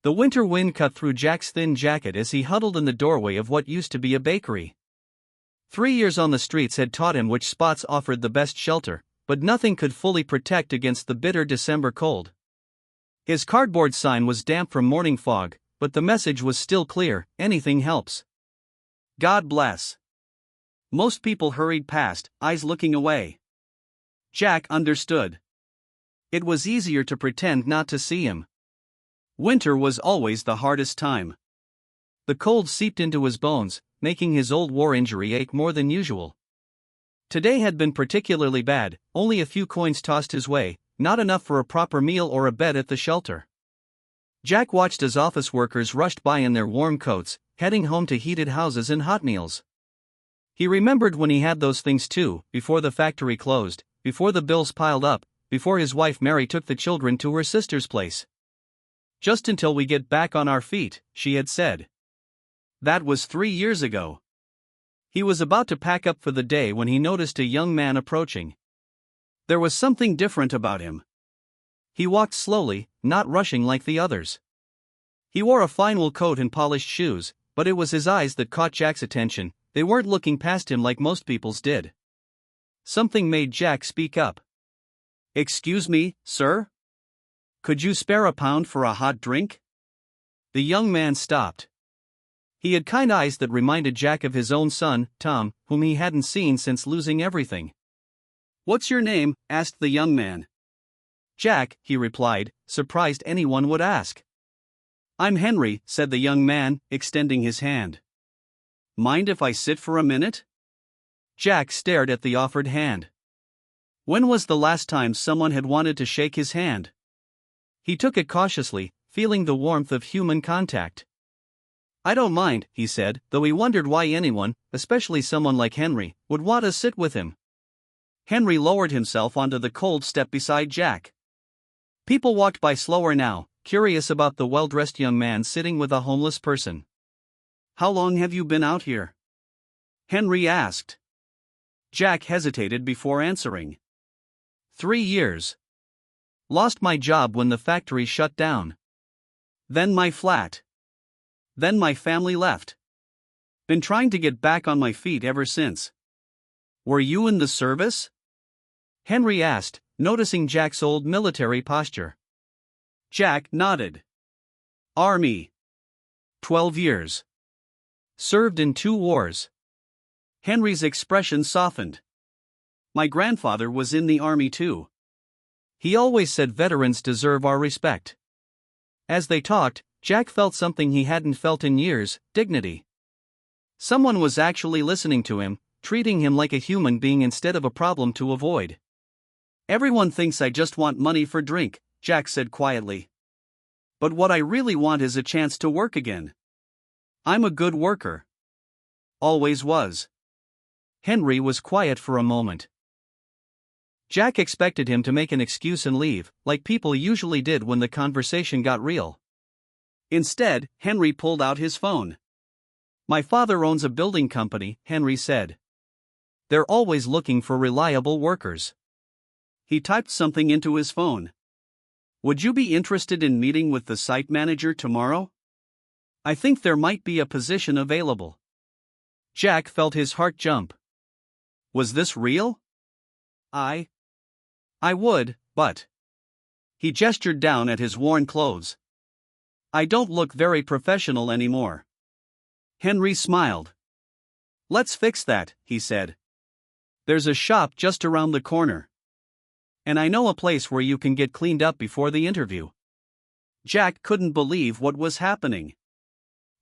The winter wind cut through Jack's thin jacket as he huddled in the doorway of what used to be a bakery. 3 years on the streets had taught him which spots offered the best shelter, but nothing could fully protect against the bitter December cold. His cardboard sign was damp from morning fog, but the message was still clear: anything helps. God bless. Most people hurried past, eyes looking away. Jack understood. It was easier to pretend not to see him. Winter was always the hardest time. The cold seeped into his bones, making his old war injury ache more than usual. Today had been particularly bad, only a few coins tossed his way, not enough for a proper meal or a bed at the shelter. Jack watched as office workers rushed by in their warm coats, heading home to heated houses and hot meals. He remembered when he had those things too, before the factory closed, before the bills piled up, before his wife Mary took the children to her sister's place. Just until we get back on our feet, she had said. That was 3 years ago. He was about to pack up for the day when he noticed a young man approaching. There was something different about him. He walked slowly, not rushing like the others. He wore a fine wool coat and polished shoes, but it was his eyes that caught Jack's attention. They weren't looking past him like most people's did. Something made Jack speak up. "Excuse me, sir? Could you spare a pound for a hot drink?" The young man stopped. He had kind eyes that reminded Jack of his own son, Tom, whom he hadn't seen since losing everything. "What's your name?" asked the young man. "Jack," he replied, surprised anyone would ask. "I'm Henry," said the young man, extending his hand. "Mind if I sit for a minute?" Jack stared at the offered hand. When was the last time someone had wanted to shake his hand? He took it cautiously, feeling the warmth of human contact. "I don't mind," he said, though he wondered why anyone, especially someone like Henry, would want to sit with him. Henry lowered himself onto the cold step beside Jack. People walked by slower now, curious about the well-dressed young man sitting with a homeless person. "How long have you been out here?" Henry asked. Jack hesitated before answering. 3 years. Lost my job when the factory shut down. Then my flat. Then my family left. Been trying to get back on my feet ever since." "Were you in the service?" Henry asked, noticing Jack's old military posture. Jack nodded. "Army. 12 years. Served in 2 wars. Henry's expression softened. "My grandfather was in the army too. He always said veterans deserve our respect." As they talked, Jack felt something he hadn't felt in years: dignity. Someone was actually listening to him, treating him like a human being instead of a problem to avoid. "Everyone thinks I just want money for drink," Jack said quietly. "But what I really want is a chance to work again. I'm a good worker. Always was." Henry was quiet for a moment. Jack expected him to make an excuse and leave, like people usually did when the conversation got real. Instead, Henry pulled out his phone. "My father owns a building company," Henry said. "They're always looking for reliable workers." He typed something into his phone. "Would you be interested in meeting with the site manager tomorrow? I think there might be a position available." Jack felt his heart jump. Was this real? I would, but. He gestured down at his worn clothes. "I don't look very professional anymore." Henry smiled. "Let's fix that," he said. "There's a shop just around the corner. And I know a place where you can get cleaned up before the interview." Jack couldn't believe what was happening.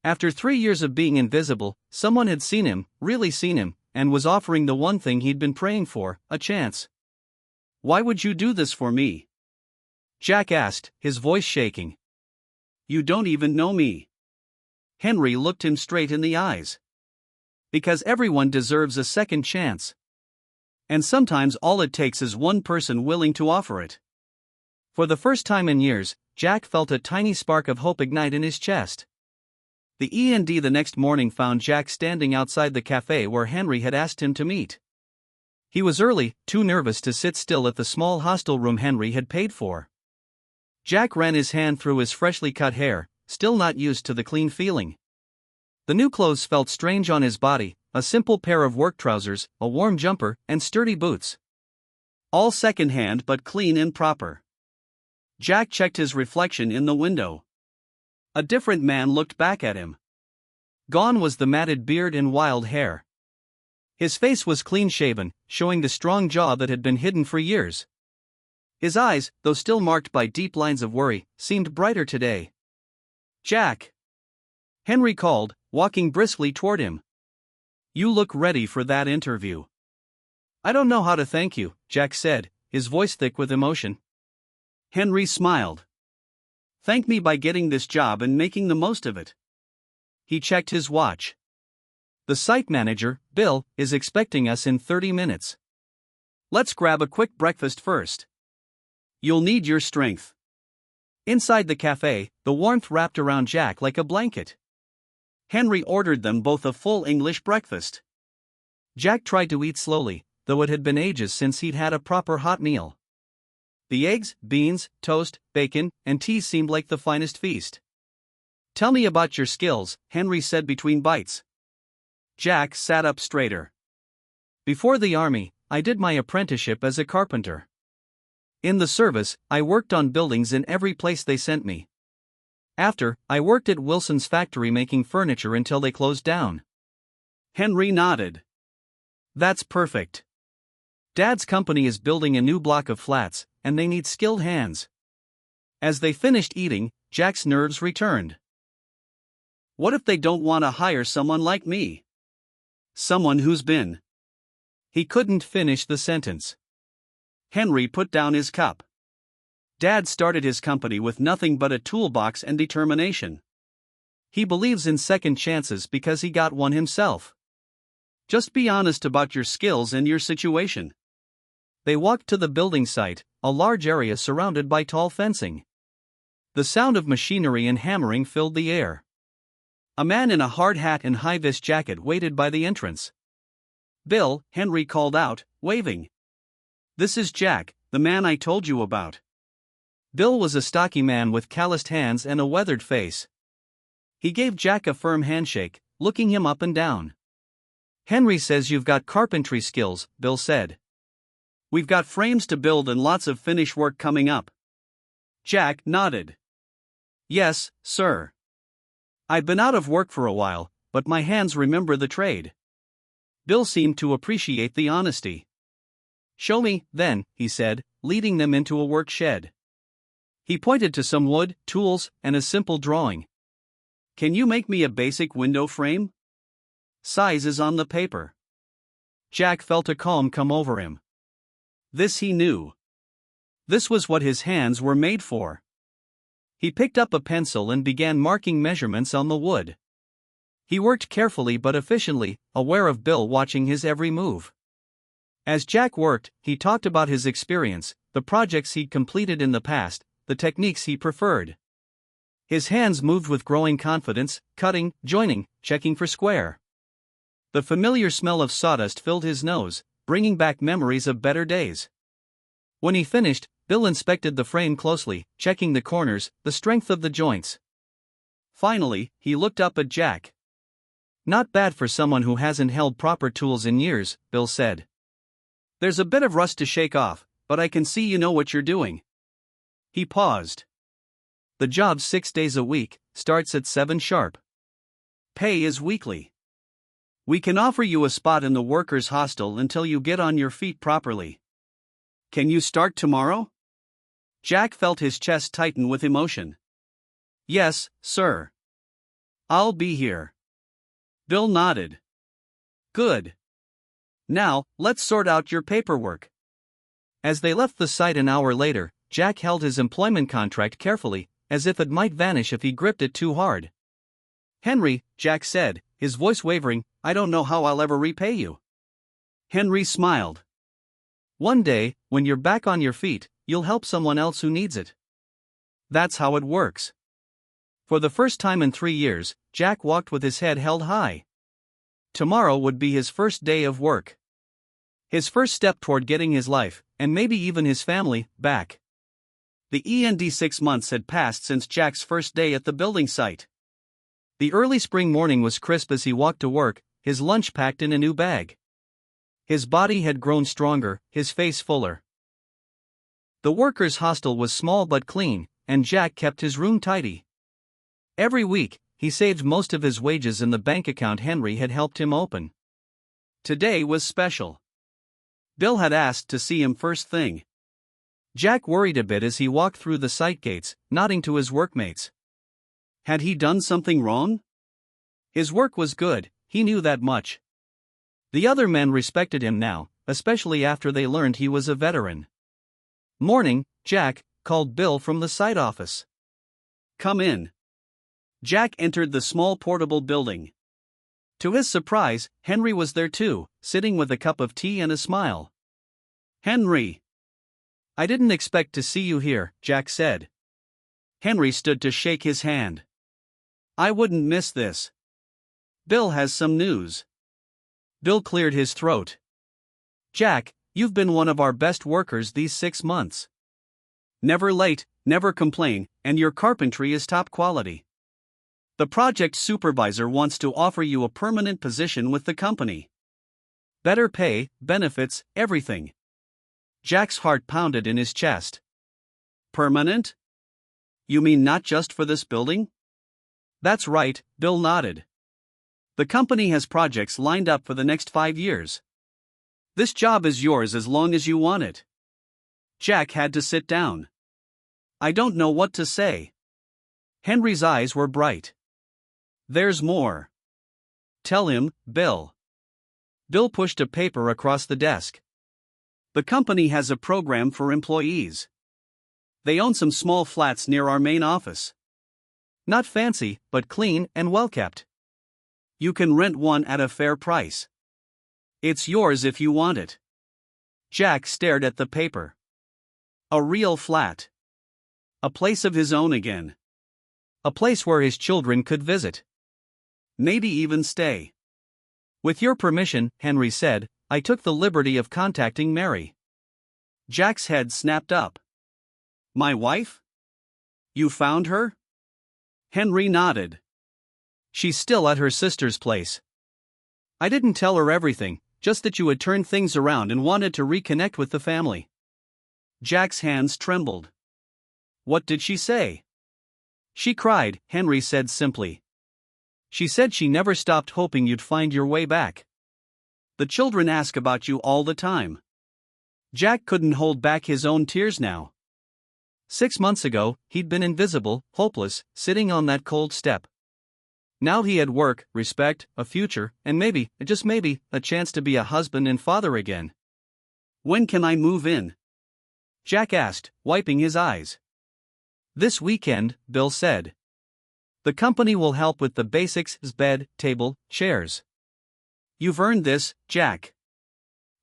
After 3 years of being invisible, someone had seen him, really seen him, and was offering the one thing he'd been praying for: a chance. "Why would you do this for me?" Jack asked, his voice shaking. "You don't even know me." Henry looked him straight in the eyes. "Because everyone deserves a second chance. And sometimes all it takes is one person willing to offer it." For the first time in years, Jack felt a tiny spark of hope ignite in his chest. The E&D the next morning found Jack standing outside the cafe where Henry had asked him to meet. He was early, too nervous to sit still at the small hostel room Henry had paid for. Jack ran his hand through his freshly cut hair, still not used to the clean feeling. The new clothes felt strange on his body, a simple pair of work trousers, a warm jumper, and sturdy boots. All second-hand but clean and proper. Jack checked his reflection in the window. A different man looked back at him. Gone was the matted beard and wild hair. His face was clean-shaven, showing the strong jaw that had been hidden for years. His eyes, though still marked by deep lines of worry, seemed brighter today. "Jack!" Henry called, walking briskly toward him. "You look ready for that interview." "I don't know how to thank you," Jack said, his voice thick with emotion. Henry smiled. "Thank me by getting this job and making the most of it." He checked his watch. "The site manager, Bill, is expecting us in 30 minutes. Let's grab a quick breakfast first. You'll need your strength." Inside the cafe, the warmth wrapped around Jack like a blanket. Henry ordered them both a full English breakfast. Jack tried to eat slowly, though it had been ages since he'd had a proper hot meal. The eggs, beans, toast, bacon, and tea seemed like the finest feast. "Tell me about your skills," Henry said between bites. Jack sat up straighter. "Before the army, I did my apprenticeship as a carpenter. In the service, I worked on buildings in every place they sent me. After, I worked at Wilson's factory making furniture until they closed down." Henry nodded. "That's perfect. Dad's company is building a new block of flats, and they need skilled hands." As they finished eating, Jack's nerves returned. "What if they don't want to hire someone like me? Someone who's been..." He couldn't finish the sentence. Henry put down his cup. "Dad started his company with nothing but a toolbox and determination. He believes in second chances because he got one himself. Just be honest about your skills and your situation." They walked to the building site, a large area surrounded by tall fencing. The sound of machinery and hammering filled the air. A man in a hard hat and high-vis jacket waited by the entrance. "Bill," Henry called out, waving. "This is Jack, the man I told you about." Bill was a stocky man with calloused hands and a weathered face. He gave Jack a firm handshake, looking him up and down. "Henry says you've got carpentry skills," Bill said. "We've got frames to build and lots of finish work coming up." Jack nodded. "Yes, sir. I've been out of work for a while, but my hands remember the trade." Bill seemed to appreciate the honesty. "Show me, then," he said, leading them into a work shed. He pointed to some wood, tools, and a simple drawing. "Can you make me a basic window frame? Size is on the paper." Jack felt a calm come over him. This he knew. This was what his hands were made for. He picked up a pencil and began marking measurements on the wood. He worked carefully but efficiently, aware of Bill watching his every move. As Jack worked, he talked about his experience, the projects he'd completed in the past, the techniques he preferred. His hands moved with growing confidence, cutting, joining, checking for square. The familiar smell of sawdust filled his nose, bringing back memories of better days. When he finished, Bill inspected the frame closely, checking the corners, the strength of the joints. Finally, he looked up at Jack. "Not bad for someone who hasn't held proper tools in years," Bill said. "There's a bit of rust to shake off, but I can see you know what you're doing." He paused. "The job's 6 days a week, starts at 7 sharp. Pay is weekly. We can offer you a spot in the workers' hostel until you get on your feet properly. Can you start tomorrow?" Jack felt his chest tighten with emotion. "Yes, sir. I'll be here." Bill nodded. "Good. Now, let's sort out your paperwork." As they left the site an hour later, Jack held his employment contract carefully, as if it might vanish if he gripped it too hard. "Henry," Jack said, his voice wavering, "I don't know how I'll ever repay you." Henry smiled. "One day, when you're back on your feet, you'll help someone else who needs it. That's how it works." For the first time in 3 years, Jack walked with his head held high. Tomorrow would be his first day of work. His first step toward getting his life, and maybe even his family, back. The 6 months had passed since Jack's first day at the building site. The early spring morning was crisp as he walked to work, his lunch packed in a new bag. His body had grown stronger, his face fuller. The workers' hostel was small but clean, and Jack kept his room tidy. Every week, he saved most of his wages in the bank account Henry had helped him open. Today was special. Bill had asked to see him first thing. Jack worried a bit as he walked through the site gates, nodding to his workmates. Had he done something wrong? His work was good, he knew that much. The other men respected him now, especially after they learned he was a veteran. "Morning, Jack," called Bill from the site office. "Come in." Jack entered the small portable building. To his surprise, Henry was there too, sitting with a cup of tea and a smile. "Henry." "I didn't expect to see you here," Jack said. Henry stood to shake his hand. "I wouldn't miss this. Bill has some news." Bill cleared his throat. "Jack, you've been one of our best workers these 6 months. Never late, never complain, and your carpentry is top quality. The project supervisor wants to offer you a permanent position with the company. Better pay, benefits, everything." Jack's heart pounded in his chest. "Permanent? You mean not just for this building?" "That's right," Bill nodded. "The company has projects lined up for the next 5 years. This job is yours as long as you want it." Jack had to sit down. "I don't know what to say." Henry's eyes were bright. "There's more." "Tell him, Bill." Bill pushed a paper across the desk. "The company has a program for employees. They own some small flats near our main office. Not fancy, but clean and well kept. You can rent one at a fair price. It's yours if you want it." Jack stared at the paper. A real flat. A place of his own again. A place where his children could visit. Maybe even stay. "With your permission," Henry said, "I took the liberty of contacting Mary." Jack's head snapped up. "My wife? You found her?" Henry nodded. "She's still at her sister's place. I didn't tell her everything, just that you had turned things around and wanted to reconnect with the family." Jack's hands trembled. "What did she say?" "She cried," Henry said simply. "She said she never stopped hoping you'd find your way back. The children ask about you all the time." Jack couldn't hold back his own tears now. 6 months ago, he'd been invisible, hopeless, sitting on that cold step. Now he had work, respect, a future, and maybe, just maybe, a chance to be a husband and father again. "When can I move in?" Jack asked, wiping his eyes. "This weekend," Bill said. "The company will help with the basics: bed, table, chairs. You've earned this, Jack."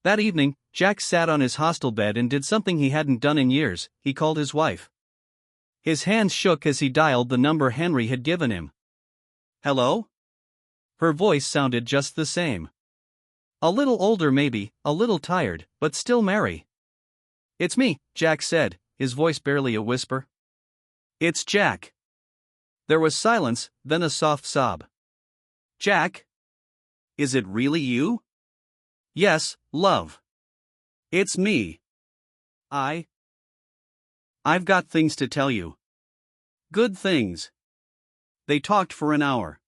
That evening, Jack sat on his hostel bed and did something he hadn't done in years. He called his wife. His hands shook as he dialed the number Henry had given him. "Hello?" Her voice sounded just the same. A little older maybe, a little tired, but still merry. "It's me," Jack said, his voice barely a whisper. "It's Jack." There was silence, then a soft sob. "Jack? Is it really you?" "Yes, love. It's me. I've got things to tell you. Good things." They talked for an hour.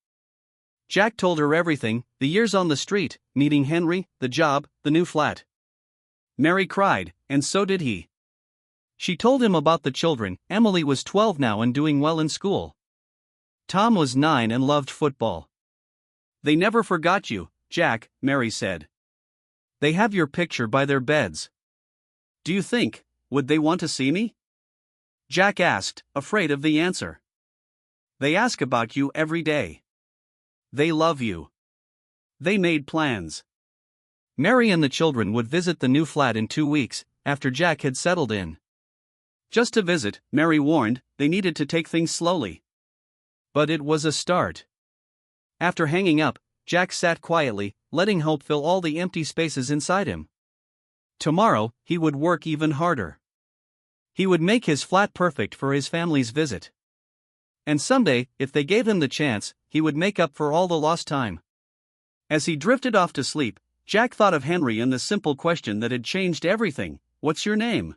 Jack told her everything: the years on the street, meeting Henry, the job, the new flat. Mary cried, and so did he. She told him about the children. Emily was 12 now and doing well in school. Tom was 9 and loved football. "They never forgot you, Jack," Mary said. "They have your picture by their beds. Do you think, would they want to see me?" Jack asked, afraid of the answer. "They ask about you every day. They love you. They made plans." Mary and the children would visit the new flat in 2 weeks, after Jack had settled in. Just to visit, Mary warned, they needed to take things slowly. But it was a start. After hanging up, Jack sat quietly, letting hope fill all the empty spaces inside him. Tomorrow, he would work even harder. He would make his flat perfect for his family's visit. And someday, if they gave him the chance, he would make up for all the lost time. As he drifted off to sleep, Jack thought of Henry and the simple question that had changed everything: "What's your name?"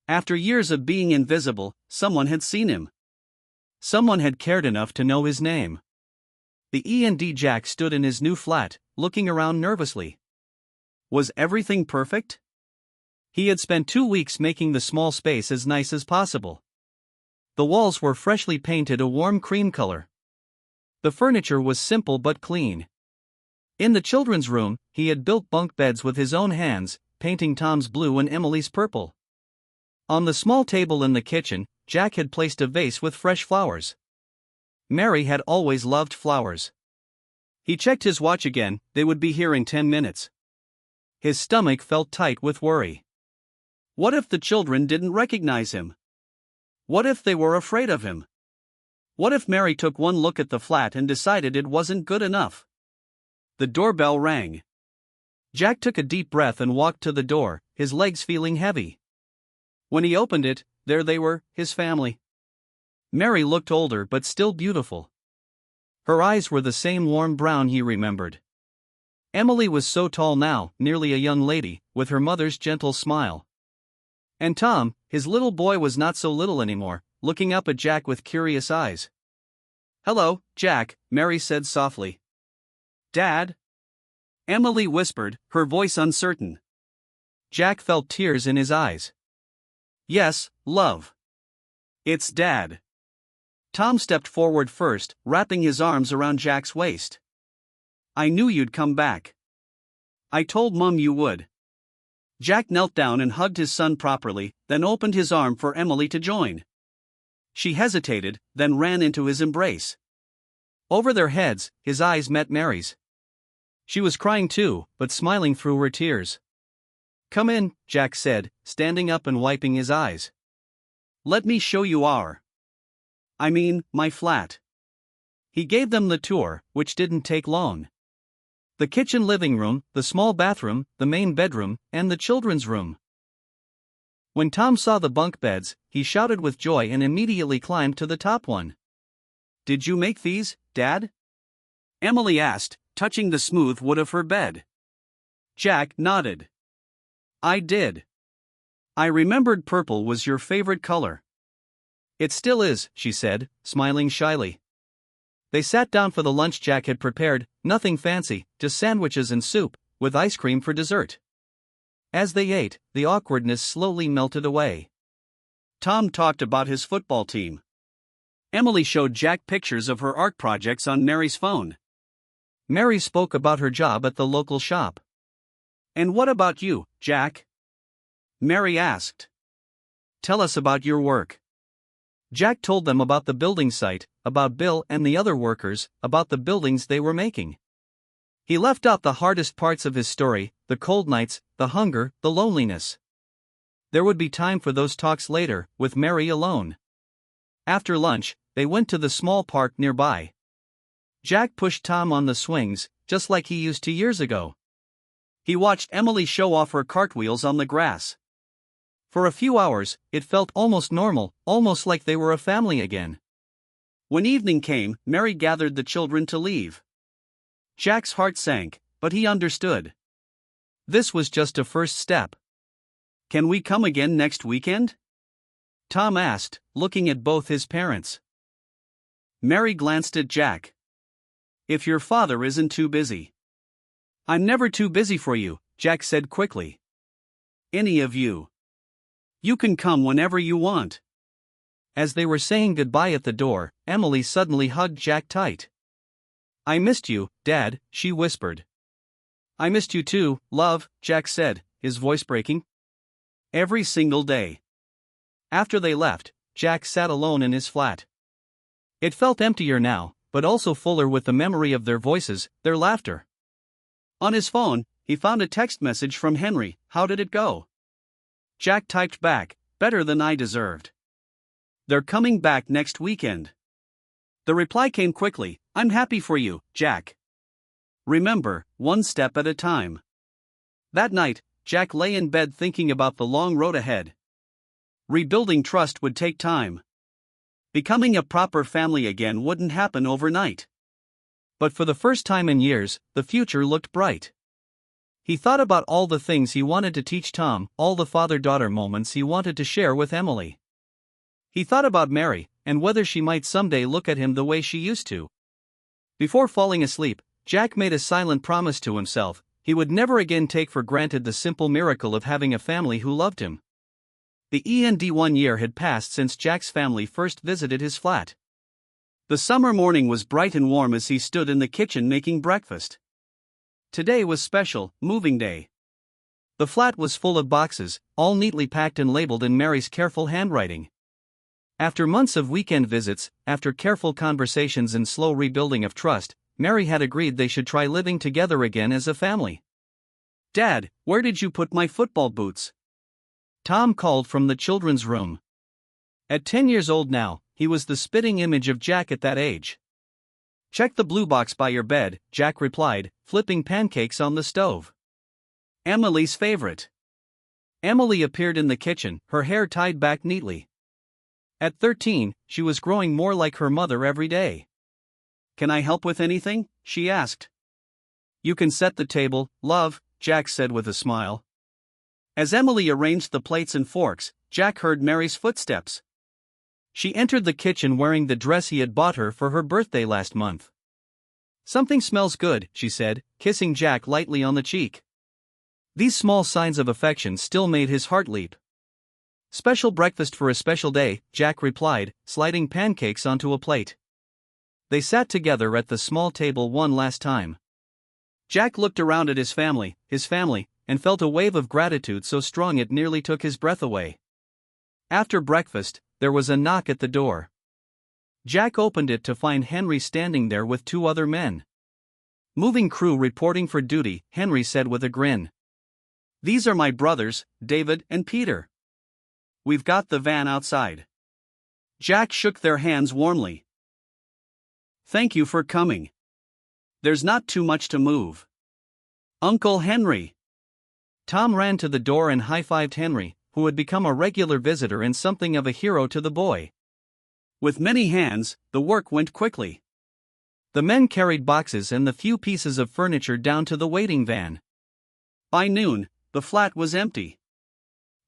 After years of being invisible, someone had seen him. Someone had cared enough to know his name. The E&D Jack stood in his new flat, looking around nervously. Was everything perfect? He had spent 2 weeks making the small space as nice as possible. The walls were freshly painted a warm cream color. The furniture was simple but clean. In the children's room, he had built bunk beds with his own hands, painting Tom's blue and Emily's purple. On the small table in the kitchen, Jack had placed a vase with fresh flowers. Mary had always loved flowers. He checked his watch again. They would be here in 10 minutes. His stomach felt tight with worry. What if the children didn't recognize him? What if they were afraid of him? What if Mary took one look at the flat and decided it wasn't good enough? The doorbell rang. Jack took a deep breath and walked to the door, his legs feeling heavy. When he opened it, there they were, his family. Mary looked older but still beautiful. Her eyes were the same warm brown he remembered. Emily was so tall now, nearly a young lady, with her mother's gentle smile. And Tom, his little boy, was not so little anymore, looking up at Jack with curious eyes. "Hello, Jack," Mary said softly. "Dad?" Emily whispered, her voice uncertain. Jack felt tears in his eyes. "Yes, love. It's Dad." Tom stepped forward first, wrapping his arms around Jack's waist. "I knew you'd come back. I told Mum you would." Jack knelt down and hugged his son properly, then opened his arm for Emily to join. She hesitated, then ran into his embrace. Over their heads, his eyes met Mary's. She was crying too, but smiling through her tears. "Come in," Jack said, standing up and wiping his eyes. "Let me show you my flat." He gave them the tour, which didn't take long. The kitchen, living room, the small bathroom, the main bedroom, and the children's room. When Tom saw the bunk beds, he shouted with joy and immediately climbed to the top one. "Did you make these, Dad?" Emily asked, touching the smooth wood of her bed. Jack nodded. "I did. I remembered purple was your favorite color." "It still is," she said, smiling shyly. They sat down for the lunch Jack had prepared, nothing fancy, just sandwiches and soup, with ice cream for dessert. As they ate, the awkwardness slowly melted away. Tom talked about his football team. Emily showed Jack pictures of her art projects on Mary's phone. Mary spoke about her job at the local shop. "And what about you, Jack?" Mary asked. "Tell us about your work." Jack told them about the building site, about Bill and the other workers, about the buildings they were making. He left out the hardest parts of his story: the cold nights, the hunger, the loneliness. There would be time for those talks later, with Mary alone. After lunch, they went to the small park nearby. Jack pushed Tom on the swings, just like he used to years ago. He watched Emily show off her cartwheels on the grass. For a few hours, it felt almost normal, almost like they were a family again. When evening came, Mary gathered the children to leave. Jack's heart sank, but he understood. This was just a first step. "Can we come again next weekend?" Tom asked, looking at both his parents. Mary glanced at Jack. "If your father isn't too busy." "I'm never too busy for you," Jack said quickly. "Any of you. You can come whenever you want." As they were saying goodbye at the door, Emily suddenly hugged Jack tight. "I missed you, Dad," she whispered. "I missed you too, love," Jack said, his voice breaking. "Every single day." After they left, Jack sat alone in his flat. It felt emptier now, but also fuller with the memory of their voices, their laughter. On his phone, he found a text message from Henry. "How did it go?" Jack typed back, "Better than I deserved. They're coming back next weekend." The reply came quickly, "I'm happy for you, Jack. Remember, one step at a time." That night, Jack lay in bed thinking about the long road ahead. Rebuilding trust would take time. Becoming a proper family again wouldn't happen overnight. But for the first time in years, the future looked bright. He thought about all the things he wanted to teach Tom, all the father-daughter moments he wanted to share with Emily. He thought about Mary, and whether she might someday look at him the way she used to. Before falling asleep, Jack made a silent promise to himself: he would never again take for granted the simple miracle of having a family who loved him. The end 1 year had passed since Jack's family first visited his flat. The summer morning was bright and warm as he stood in the kitchen making breakfast. Today was special, moving day. The flat was full of boxes, all neatly packed and labeled in Mary's careful handwriting. After months of weekend visits, after careful conversations and slow rebuilding of trust, Mary had agreed they should try living together again as a family. "Dad, where did you put my football boots?" Tom called from the children's room. At 10 years old now, he was the spitting image of Jack at that age. "Check the blue box by your bed," Jack replied, flipping pancakes on the stove. Emily's favorite. Emily appeared in the kitchen, her hair tied back neatly. At 13, she was growing more like her mother every day. "Can I help with anything?" she asked. "You can set the table, love," Jack said with a smile. As Emily arranged the plates and forks, Jack heard Mary's footsteps. She entered the kitchen wearing the dress he had bought her for her birthday last month. "Something smells good," she said, kissing Jack lightly on the cheek. These small signs of affection still made his heart leap. "Special breakfast for a special day," Jack replied, sliding pancakes onto a plate. They sat together at the small table one last time. Jack looked around at his family, and felt a wave of gratitude so strong it nearly took his breath away. After breakfast, there was a knock at the door. Jack opened it to find Henry standing there with 2 other men. "Moving crew reporting for duty," Henry said with a grin. "These are my brothers, David and Peter. We've got the van outside." Jack shook their hands warmly. "Thank you for coming. There's not too much to move." "Uncle Henry." Tom ran to the door and high-fived Henry, who had become a regular visitor and something of a hero to the boy. With many hands, the work went quickly. The men carried boxes and the few pieces of furniture down to the waiting van. By noon, the flat was empty.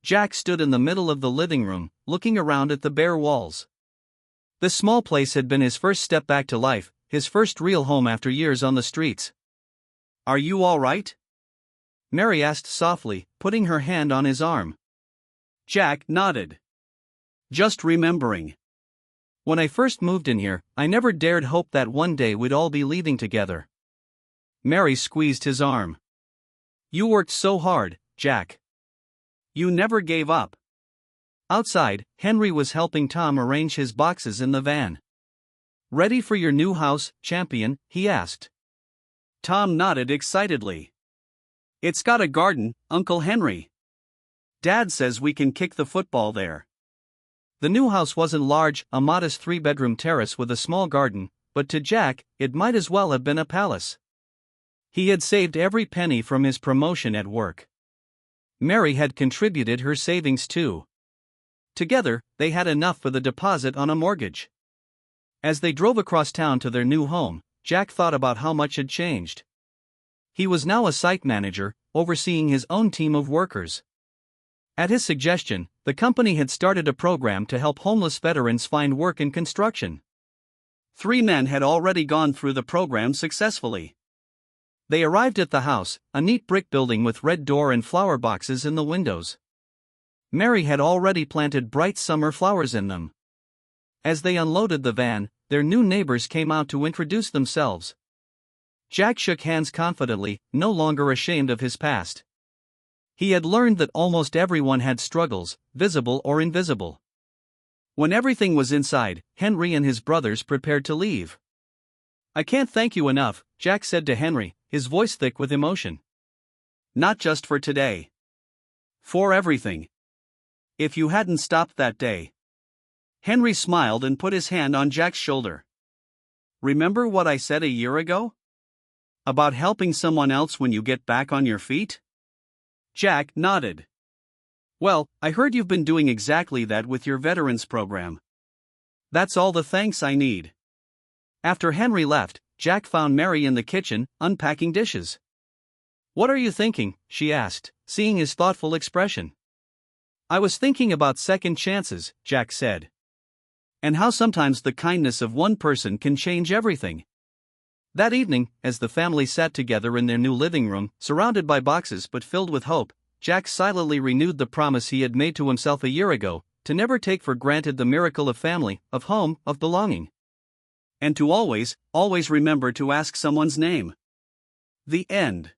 Jack stood in the middle of the living room, looking around at the bare walls. This small place had been his first step back to life, his first real home after years on the streets. "Are you all right?" Mary asked softly, putting her hand on his arm. Jack nodded. "Just remembering. When I first moved in here, I never dared hope that one day we'd all be leaving together." Mary squeezed his arm. "You worked so hard, Jack. You never gave up." Outside, Henry was helping Tom arrange his boxes in the van. "Ready for your new house, champion?" he asked. Tom nodded excitedly. "It's got a garden, Uncle Henry. Dad says we can kick the football there." The new house wasn't large, a modest 3-bedroom terrace with a small garden, but to Jack, it might as well have been a palace. He had saved every penny from his promotion at work. Mary had contributed her savings too. Together, they had enough for the deposit on a mortgage. As they drove across town to their new home, Jack thought about how much had changed. He was now a site manager, overseeing his own team of workers. At his suggestion, the company had started a program to help homeless veterans find work in construction. 3 men had already gone through the program successfully. They arrived at the house, a neat brick building with red door and flower boxes in the windows. Mary had already planted bright summer flowers in them. As they unloaded the van, their new neighbors came out to introduce themselves. Jack shook hands confidently, no longer ashamed of his past. He had learned that almost everyone had struggles, visible or invisible. When everything was inside, Henry and his brothers prepared to leave. "I can't thank you enough," Jack said to Henry, his voice thick with emotion. "Not just for today. For everything. If you hadn't stopped that day." Henry smiled and put his hand on Jack's shoulder. "Remember what I said a year ago? About helping someone else when you get back on your feet?" Jack nodded. Well, I heard you've been doing exactly that with your veterans program. That's all the thanks I need. After Henry left, Jack found Mary in the kitchen, unpacking dishes. What are you thinking? She asked, seeing his thoughtful expression. I was thinking about second chances, Jack said. And how sometimes the kindness of one person can change everything. That evening, as the family sat together in their new living room, surrounded by boxes but filled with hope, Jack silently renewed the promise he had made to himself a year ago, to never take for granted the miracle of family, of home, of belonging. And to always, always remember to ask someone's name. The end.